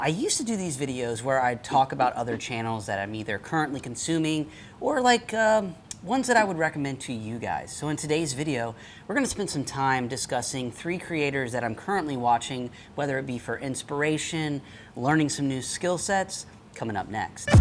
I used to do these videos where I'd talk about other channels that I'm either currently consuming or ones that I would recommend to you guys. So in today's video, we're going to spend some time discussing 3 creators that I'm currently watching, whether it be for inspiration, learning some new skill sets, coming up next.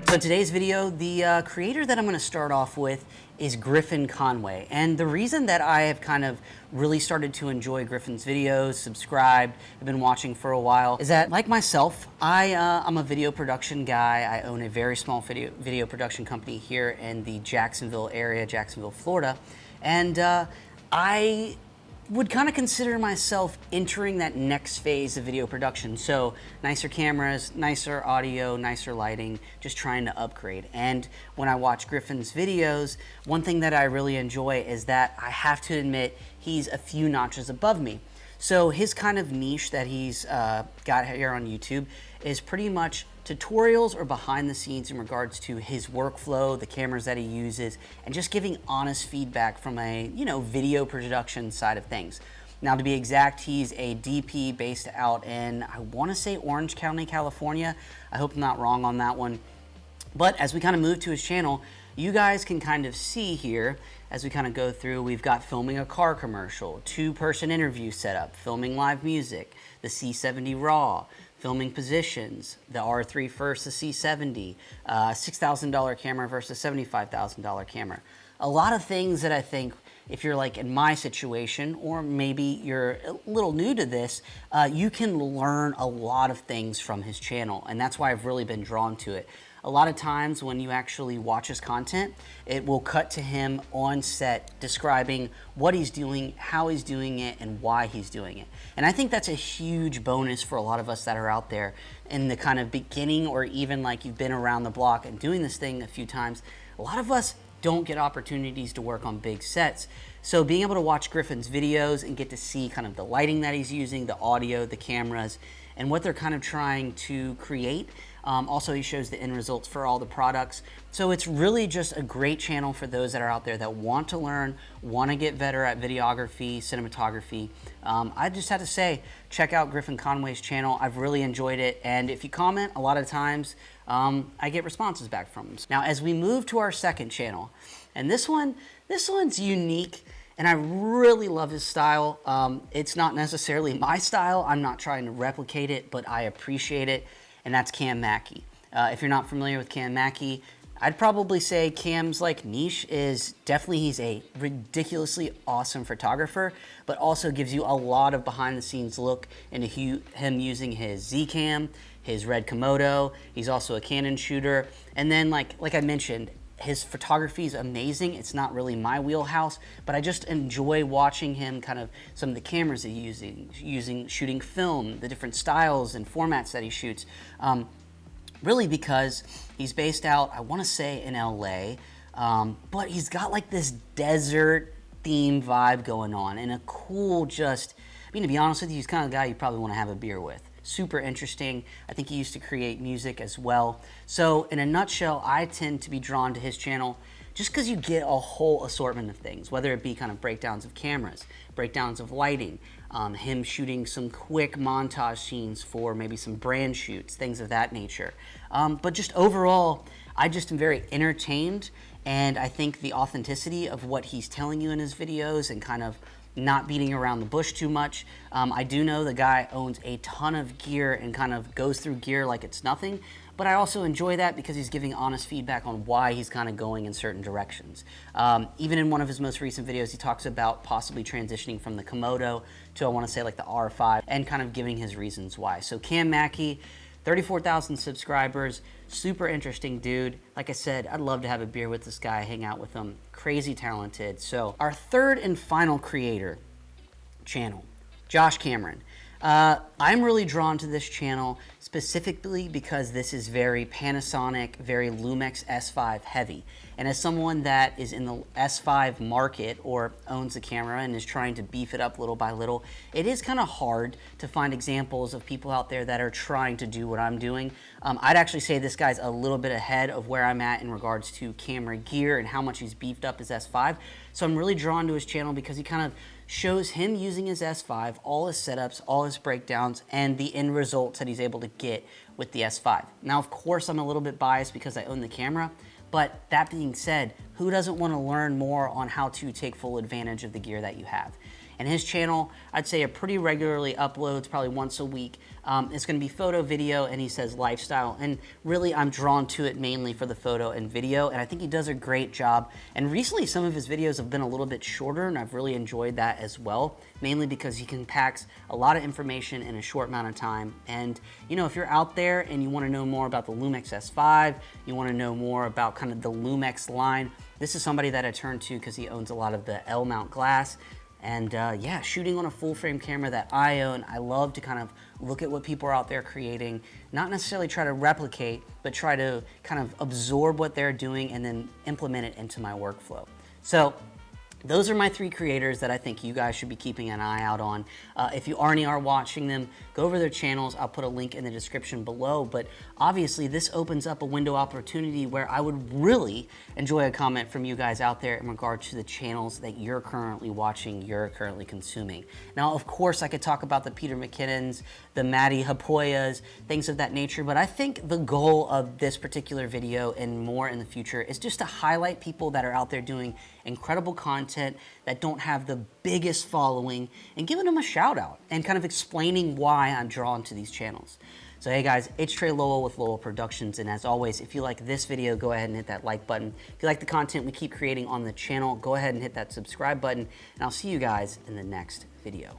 So in today's video, the creator that I'm going to start off with is Griffin Conway. And the reason that I have kind of really started to enjoy Griffin's videos, subscribed, I've been watching for a while, is that like myself, I'm a video production guy. I own a very small video production company here in the Jacksonville area, Jacksonville, Florida. And I would kind of consider myself entering that next phase of video production. So nicer cameras, nicer audio, nicer lighting, just trying to upgrade. And when I watch Griffin's videos, one thing that I really enjoy is that I have to admit he's a few notches above me. So his kind of niche that he's got here on YouTube is pretty much tutorials or behind the scenes in regards to his workflow, the cameras that he uses, and just giving honest feedback from a, video production side of things. Now, to be exact, he's a DP based out in, I want to say Orange County, California. I hope I'm not wrong on that one. But as we kind of move to his channel, you guys can kind of see here, as we kind of go through, we've got filming a car commercial, 2-person interview setup, filming live music, the C70 RAW, filming positions, the R3 versus C70, $6,000 camera versus $75,000 camera. A lot of things that I think, if you're like in my situation, or maybe you're a little new to this, you can learn a lot of things from his channel, and that's why I've really been drawn to it. A lot of times when you actually watch his content, it will cut to him on set describing what he's doing, how he's doing it, and why he's doing it. And I think that's a huge bonus for a lot of us that are out there in the kind of beginning, or even like you've been around the block and doing this thing a few times. A lot of us don't get opportunities to work on big sets. So being able to watch Griffin's videos and get to see kind of the lighting that he's using, the audio, the cameras, and what they're kind of trying to create. Also, he shows the end results for all the products. So it's really just a great channel for those that are out there that want to learn, want to get better at videography, cinematography. I just had to say, check out Griffin Conway's channel. I've really enjoyed it. And if you comment, a lot of times I get responses back from them. Now, as we move to our second channel, and this one's unique. And I really love his style. It's not necessarily my style. I'm not trying to replicate it, but I appreciate it. And that's Cam Mackey. If you're not familiar with Cam Mackey, I'd probably say Cam's niche is definitely, he's a ridiculously awesome photographer, but also gives you a lot of behind the scenes look into him using his Z-Cam, his Red Komodo. He's also a Canon shooter. And then like I mentioned, his photography is amazing. It's not really my wheelhouse, but I just enjoy watching him kind of some of the cameras that he's using, shooting film, the different styles and formats that he shoots. Really because he's based out, I want to say in LA, but he's got like this desert theme vibe going on, and a cool to be honest with you, he's kind of the guy you probably want to have a beer with. Super interesting. I think he used to create music as well. So in a nutshell, I tend to be drawn to his channel just because you get a whole assortment of things, whether it be kind of breakdowns of cameras, breakdowns of lighting, him shooting some quick montage scenes for maybe some brand shoots, things of that nature. But just overall, I just am very entertained, and I think the authenticity of what he's telling you in his videos and kind of not beating around the bush too much. I do know the guy owns a ton of gear and kind of goes through gear like it's nothing, but I also enjoy that because he's giving honest feedback on why he's kind of going in certain directions. Even in one of his most recent videos, he talks about possibly transitioning from the Komodo to, I want to say, like the R5, and kind of giving his reasons why. So Cam Mackey, 34,000 subscribers, super interesting dude. Like I said, I'd love to have a beer with this guy, hang out with him. Crazy talented. So our third and final creator channel, Josh Cameron. I'm really drawn to this channel specifically because this is very Panasonic, very Lumix S5 heavy. And as someone that is in the S5 market or owns a camera and is trying to beef it up little by little, it is kind of hard to find examples of people out there that are trying to do what I'm doing. I'd actually say this guy's a little bit ahead of where I'm at in regards to camera gear and how much he's beefed up his S5. So I'm really drawn to his channel because he kind of shows him using his S5, all his setups, all his breakdowns, and the end results that he's able to get with the S5. Now, of course, I'm a little bit biased because I own the camera, but that being said, who doesn't want to learn more on how to take full advantage of the gear that you have? And his channel, I'd say, it pretty regularly uploads, probably once a week. It's gonna be photo, video, and he says lifestyle. And really, I'm drawn to it mainly for the photo and video, and I think he does a great job. And recently, some of his videos have been a little bit shorter, and I've really enjoyed that as well, mainly because he can pack a lot of information in a short amount of time. And you know, if you're out there and you wanna know more about the Lumix S5, you wanna know more about kind of the Lumix line, this is somebody that I turn to because he owns a lot of the L-mount glass. And yeah, shooting on a full frame camera that I own, I love to kind of look at what people are out there creating, not necessarily try to replicate, but try to kind of absorb what they're doing and then implement it into my workflow. So those are my 3 creators that I think you guys should be keeping an eye out on. If you already are watching them, go over their channels. I'll put a link in the description below. But obviously, this opens up a window opportunity where I would really enjoy a comment from you guys out there in regard to the channels that you're currently watching, you're currently consuming. Now, of course, I could talk about the Peter McKinnons, the Maddie Hapoyas, things of that nature. But I think the goal of this particular video and more in the future is just to highlight people that are out there doing incredible content that don't have the biggest following and giving them a shout out and kind of explaining why I'm drawn to these channels. So hey guys, it's Trey Lowell with Lowell Productions, and as always, if you like this video, go ahead and hit that like button. If you like the content we keep creating on the channel, go ahead and hit that subscribe button, and I'll see you guys in the next video.